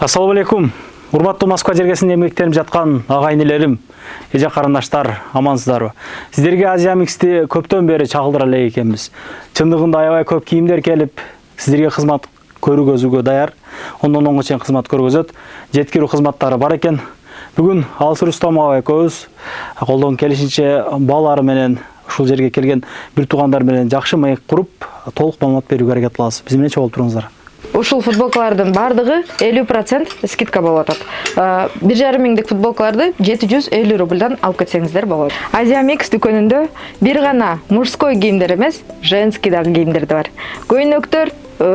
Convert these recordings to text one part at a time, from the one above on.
Ассаламу алейкум. Урматтуу Москва жергесинде эмгектенип жаткан агайнелерим, эже карындаштар, амансыздарбы? Сиздерге Азия Миксти көптөн бери чагылдыра элек экенбиз. Чындыгында аябай көп кийимдер келип, сиздерге кызмат көргөзүүгө даяр. Ондон оңго чейин кызмат көргөзөт. Жеткирүү кызматтары бар экен. Бүгүн Алыс Рустамова экөөбүз колдон келишинче балары менен ушул жерге келген бир туугандар менен жакшы маек куруп, толук маалымат берүүгө аракет кылабыз. Биз менен чогулуп туруңуздар. Ушул футболкалардын бардыгы 50% скидка болуп атат. 1,5 миңдик футболкаларды 750 рубльдан алып кетсеңиздер болот. Азия Микс дүкөнүндө бир гана мужской кийимдер эмес, женский дагы кийимдер да бар. Көйнөктөр,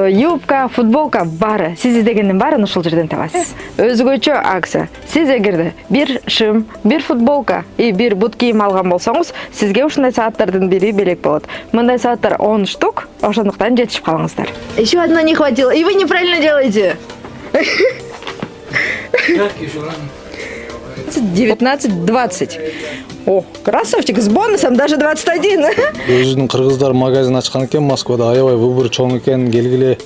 юбка, футболка баары. Сиз издегендин баарын ушул жерден табасыз. Өзгөчө акция. Сиз эгерде бир шым, бир футболка и бир бут кийим алган болсоңуз, сизге ушундай сааттардын бири белек болот. Мындай сааттар 10 штук, ошондуктан жетишип калыңыздар. Еще одна не хватило. И вы неправильно делаете. 19-20. О, красавчик с бонусом даже 21. Өзүнүн кыргыздар магазин ачкан экен Москвада, аябай выбор чоң экен, келгиле.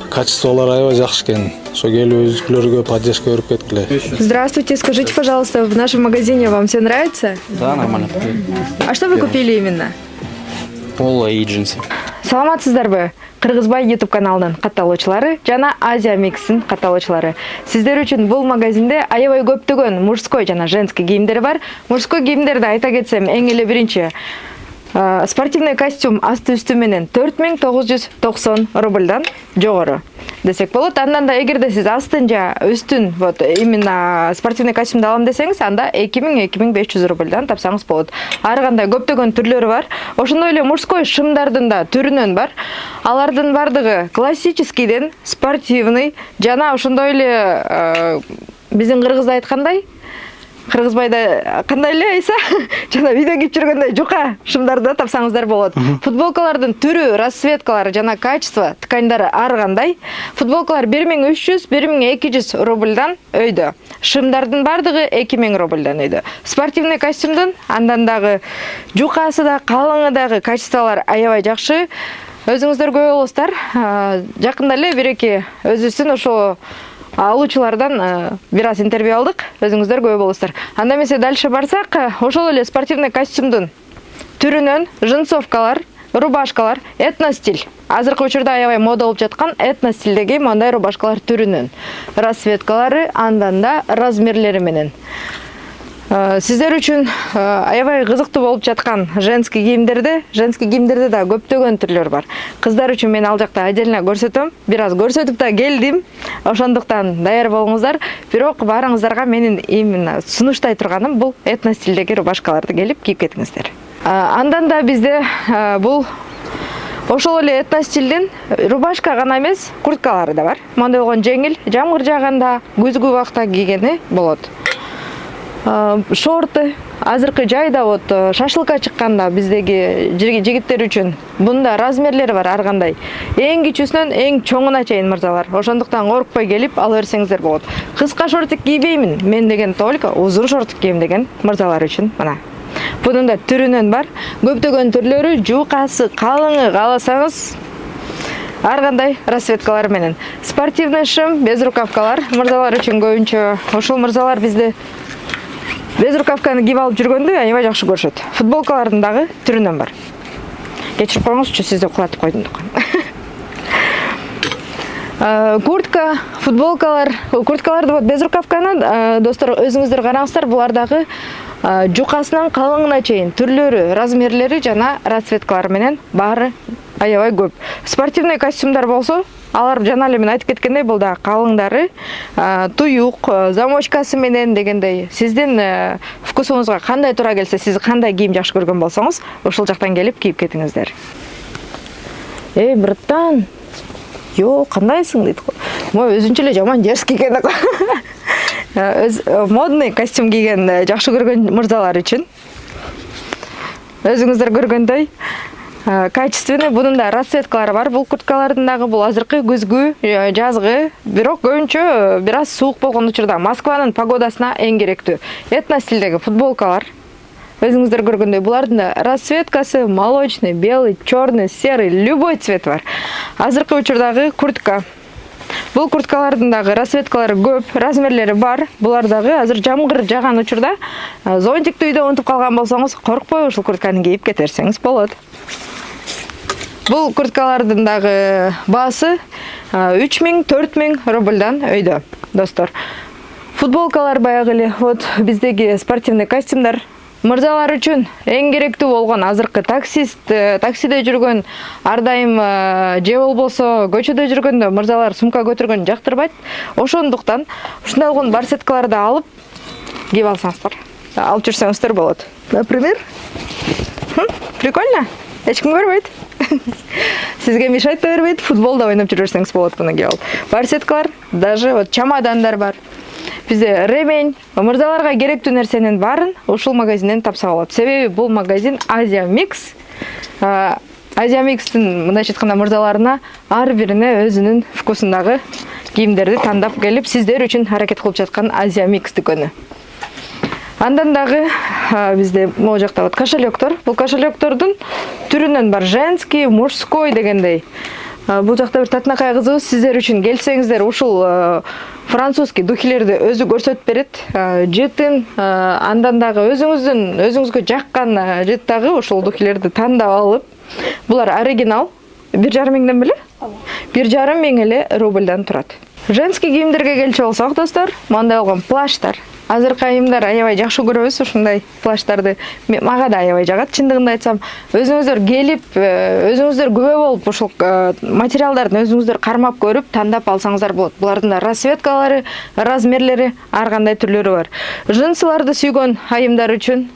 Качестволор аябай жакшы экен. Ошо келип өзүкүлөргө поддержка берип кеткиле. Здравствуйте, скажите, пожалуйста, в нашем магазине вам все нравится? Да, нормально. А что вы купили именно? Поло и джинсы. Саламатсыздарбы? Кыргызбай YouTube каналынын катталуучулары жана Азия Микстин катталуучулары. Сиздер үчүн бул магазинде аябай көптөгөн мужской жана женский кийимдер бар. Мужской кийимдерди айта кетсем, эң эле биринчи спортивный костюм асты үстү менен 4990 рубльдан жогору десек болот. Андан да эгерде сиз астын же үстүн вот именно спортивный костюмду алам десеңиз, анда 2000-2500 рубльдан тапсаңыз болот. Ар кандай көптөгөн түрлөрү бар. Ошондой эле мужской шымдардын да түрүнөн бар. Алардын бардыгы классическийден спортивный жана ошондой эле биздин кыргызда айткандай, Кыргызбайда кандай эле айса, жана видео кирип жүргөндөй жука шымдарды тапсаңыздар болот. Футболкалардын түрү, расцветкалары жана качество, тканьдары ар кандай. Футболкалар 1300-1200 рубльдан өйдө. Шымдардын бардыгы 2000 рубльдан өйдө. Спортивный костюмдун андан дагы жукасы да, калыңы дагы качестволор аябай жакшы. Өзүңүздөр көрө болосуздар. Жакында эле бир-эки өзүбүздүн ошо алуучулардан бир аз интервью алдык. Өзүңүздөр көрө болосуздар. Анда эмесе дальше барсак, ошол эле спортивный костюмдун түрүнөн джинсовкалар, рубашкалар, этностиль. Азыркы учурда аябай мода болуп жаткан этностилдеги мындай рубашкалар түрүнөн. Расцветкалары, андан да размерлери менен. Сиздер үчүн аябай кызыктуу болуп жаткан женский кийимдерде да көптөгөн түрлөр бар. Кыздар үчүн мен ал жакта отдельно көрсөтөм. Бир аз көрсөтүп да келдим. Ошондуктан даяр болуңуздар. Бирок баарыңыздарга менин именно сунуштай турганым бул этностилдеги рубашкаларды келип кийип кетиңиздер. Андан да бизде бул ошол эле этностилдин рубашка гана эмес, курткалары да бар. Мындай болгон жеңил, жамгыр жааганда, күзгү убакта кийгени болот. Шорты, азыркы жайда вот шашлыкка чыкканда биздеги жигиттер үчүн бунда размерлери бар ар кандай. Эң кичүүсүнөн эң чоңуна чейин мырзалар. Ошондуктан коркпой келип ала берсеңиздер болот. Кыска шортик кийбеймин, мен деген только узун шортик кийем деген мырзалар үчүн мына. Бунун да түрүнөн бар. Көптөгөн түрлөрү, жукасы, калыңы кааласаңыз ар кандай расцветкалар менен. Спортивный шым, без рукавкалар мырзалар үчүн көбүнчө. Ошол мырзалар бизде без рукавканы кийип алып жүргөндө аябай жакшы көрүшөт. Футболкалардын дагы түрүнөн бар. Кечирип коюңузчу, сизди кулатып койдум дукан. Куртка, курткаларды вот без рукавканы достор өзүңүздөр караңыздар, булар дагы жукасынан калыңына чейин түрлөрү, размерлери жана расцветкалары менен баары аябай көп. Спортивный костюмдар болсо, алар жана эле мен айтып кеткендей, бул да калыңдары, туюк, замочкасы менен дегендей. Сиздин вкусуңузга кандай туура келсе, сиз кандай кийим жакшы көргөн болсоңуз, ошол жактан келип кийип кетиңиздер. Братан, кандайсың дейт го. Мой өзүнчө эле жаман дерзкий экен да. Модный костюм кийген жакшы көргөн мырзалар үчүн. Өзүңүздөр көргөндөй качественный, бунун да расцветкалары бар. Бул курткалардын дагы бул азыркы күзгү, жазгы, бирок көбүнчө бир аз суук болгон учурда Москванын погодасына эң керектүү. Этностилдеги футболкалар. Өзүңүздөр көргөндөй, булардын да расцветкасы молочный, белый, черный, серый, любой цвет бар. Азыркы учурдагы куртка Бул курткалардын дагы расцветкалары көп, размерлери бар. Булар дагы азыр жамгыр жаган учурда зонтикти үйдө унутуп калган болсоңуз, коркпой ушул куртканы кийип кете берсеңиз болот. Бул курткалардын дагы баасы 3000-4000 рубльдан өйдө, достор. Футболкалар баягы эле, вот биздеги спортивный костюмдар мырзалар үчүн эң керектүү болгон азыркы таксист, таксиде жүргөн, ар дайым же болбосо көчөдө жүргөндө мырзалар сумка көтөргөн жактырбайт. Ошондуктан ушундай болгон барсеткаларды алып кийип алсаңыздар, алып жүрсөңүздөр болот. Например, прикольно, эч ким көрбөйт. Сизге мешать да бербейт, футболда ойноп жүрсөңүз болот буну кийип алып. Барсеткалар, даже вот чемодандар бар. Бизде ремень, мырзаларга керектүү нерсенин баарын ушул магазинден тапса болот. Себеби бул магазин Азия Микс. Азия Микстин мындайча айтканда мырзаларына ар бирине өзүнүн вкусундагы кийимдерди тандап келип, сиздер үчүн аракет кылып жаткан Азия Микс дүкөнү. Андан дагы бизде могу жакта вот кошелектор. Бул кошелектордун түрүнөн бар женский, мужской дегендей. Бул жакта бир татынакай кызыбыз сиздер үчүн келсеңиздер, ушул французский духилерди өзү көрсөтүп берет. Жетин, андан дагы өзүңүзгө жаккан жеттагы ушул духилерди тандап алып, булар оригинал 1,5 миңден беле? 1,5 миң эле рубльдан турат. Женский кийимдерге келчү болсок, достор, мындай болгон плащтар. Азыркы айымдар аябай жакшы көрөбүз ушундай плащтарды. Мага да аябай жагат, чындыгында айтсам. Өзүңүздөр келип, өзүңүздөр күбө болуп, ушул материалдарды өзүңүздөр кармап көрүп, тандап алсаңыздар болот. Булардын да расцветкалары, размерлери, ар кандай түрлөрү бар. Джинсыларды сүйгөн айымдар үчүн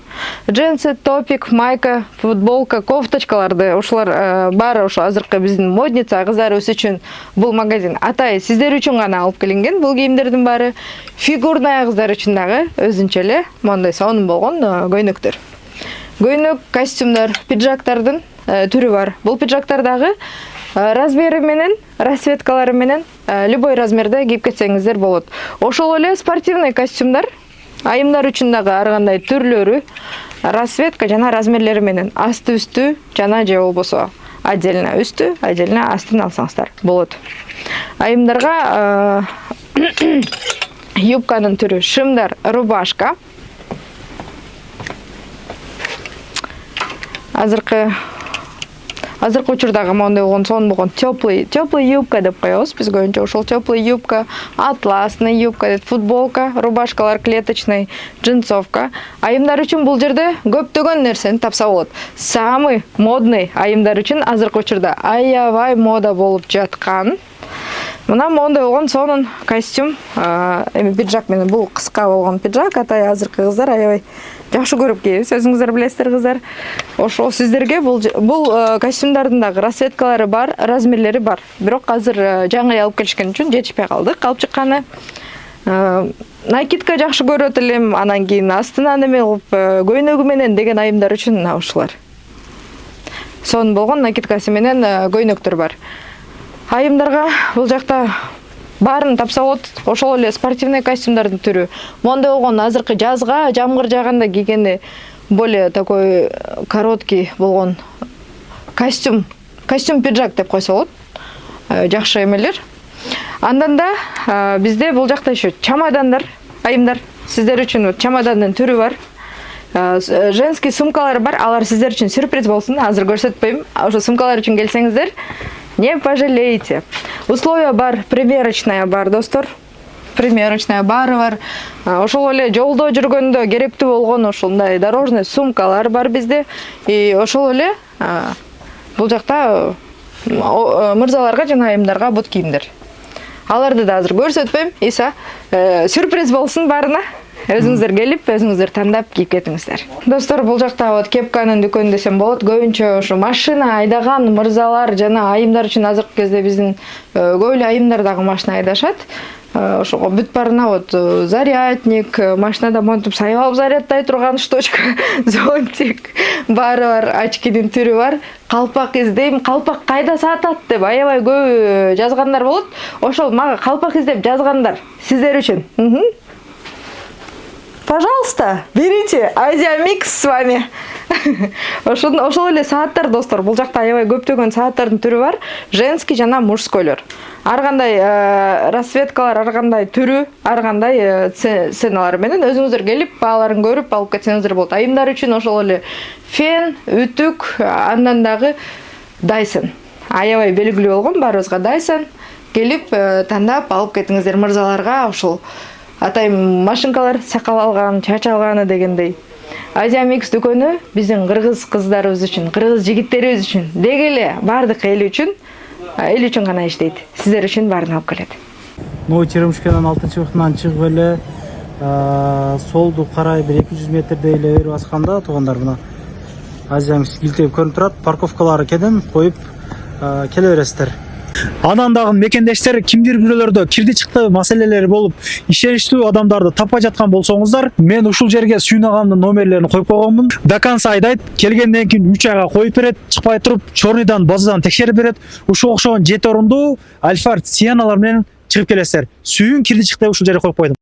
джинсы, топик, майка, футболка, кофточкаларды ушулар баары ошо азыркы биздин модница кыздарыбыз үчүн бул магазин атай сиздер үчүн гана алып келинген. Бул кийимдердин баары фигурный кыздар үчүн дагы өзүнчө эле моундай сонун болгон көйнөктөр. Көйнөк, костюмдар, пиджактардын түрү бар. Бул пиджактар дагы размери менен, расцветкалары менен любой размерде кийип кетсеңиздер болот. Ошол эле спортивный костюмдар айымдар үчүн дагы ар кандай түрлөрү, расцветка жана размерлери менен асты-үстү жана же болбосо отдельно үстү, отдельно астын алсаңыздар болот. Айымдарга юбканын түрү шымдар, рубашка. Азыркы учурдагы моундай болгон сонун болгон теплый юбка деп коебуз биз көбүнчө. Ошол теплый юбка, атласный юбка, футболка, рубашкалар клеточный, джинсовка. Айымдар үчүн бул жерде көптөгөн нерсени тапса болот. Самый модный айымдар үчүн азыркы учурда аябай мода болуп жаткан мына моундай болгон сонун костюм, эми пиджак менен бул кыска болгон пиджак атай азыркы кыздар аябай жакшы көрүп кийебиз, өзүңүздөр билесиздер кыздар. Ошол сиздерге бул костюмдардын дагы расцветкалары бар, размерлери бар. Бирок азыр жаңы алып келишкен үчүн жетишпей калдык алып чыкканы. Накидка жакшы көрөт элем, анан кийин астынан эме кылып көйнөгү менен деген айымдар үчүн ушулар. Сонун болгон накидкасы менен көйнөктөр бар. Айымдарга бул жакта баарын тапса болот. Ошол эле спортивный костюмдардын түрү. Моундай болгон азыркы жазга, жамгыр жаганда кийгенде более такой короткий болгон костюм пиджак деп койсо болот. Жакшы эмелер. Андан да бизде бул жакта еще чемодандар, айымдар. Сиздер үчүн чемодандын түрү бар. Женский сумкалар бар. Алар сиздер үчүн сюрприз болсун. Азыр көрсөтпөйм. Ошо сумкалар үчүн келсеңиздер, не пожалеете. Условия бар, примерочная бар, достор. Примерочная бары бар. Ошол эле жолдо жүргөндө керектүү болгон ошондой дорожный сумкалар бар бизде. И ошол эле бул жакта мырзаларга жана айымдарга бут кийимдер. Аларды да азыр көрсөтпөйм. Иса сюрприз болсун баарына. Өзүңүздөр келип, өзүңүздөр тандап кийип кетиңиздер. Достор, бул жакта вот кепканын дүкөнү десем болот. Көбүнчө ошо машина айдаган мырзалар жана айымдар үчүн азыркы кезде биздин көп эле айымдар дагы машина айдашат. Ошого бүт барына вот зарядник, машинада монтуп сайып алып зарядтай турган штучка, зонтик баары бар, очкинин түрү бар. Калпак издейм, калпак кайда сатат деп аябай көп жазгандар болот. Ошол мага калпак издеп жазгандар сиздер үчүн. Пожалуйста, берите, Азия Микс с вами. Ошол эле сааттар, достор, бул жакта аябай көптөгөн сааттардын түрү бар, женский жана мужскойлор. ар кандай расцветкалар, ар кандай түрү, ар кандай ценалар менен өзүңүздөр келип бааларын көрүп алып кетсеңиздер болот. Айымдар үчүн ошол эле фен, үтүк, андан дагы Dyson. Аябай белгилүү болгон баарыбызга Dyson. Келип тандап алып кетиңиздер мырзаларга, ошол атайм машинкалар сакал алган, чач алганы дегендей. Азия Микс дүкөнү биздин кыргыз кыздарыбыз үчүн, кыргыз жигиттерибиз үчүн, деги эле бардык эл үчүн гана иштейт. Сиздер үчүн баарын алып келет. Новый Черемушканын 6-бутунан чыгып эле солду карай бир 200 метрдей эле бери басканда туугандар мына Азия Микс килтеп көрүнүп турат. Парковкалары кеден коюп келе бересиздер. Анан дагы мекендештер кимдир бирөөлөрдө кирди чыкты маселелери болуп, ишеничтүү адамдарды таппай жаткан болсоңуздар, мен ушул жерге Сүйүн агамдын номерлерин коюп койгонмун. До конца айдайт, келгенден кийин 3 айга коюп берет, чыкпай туруп, чорныйдан базадан текшерип берет. Ушул окшогон 7 орундуу Альфард Сиеналар менен чыгып келесиздер. Сүйүн кирди чыкты ушул жерге коюп койдум.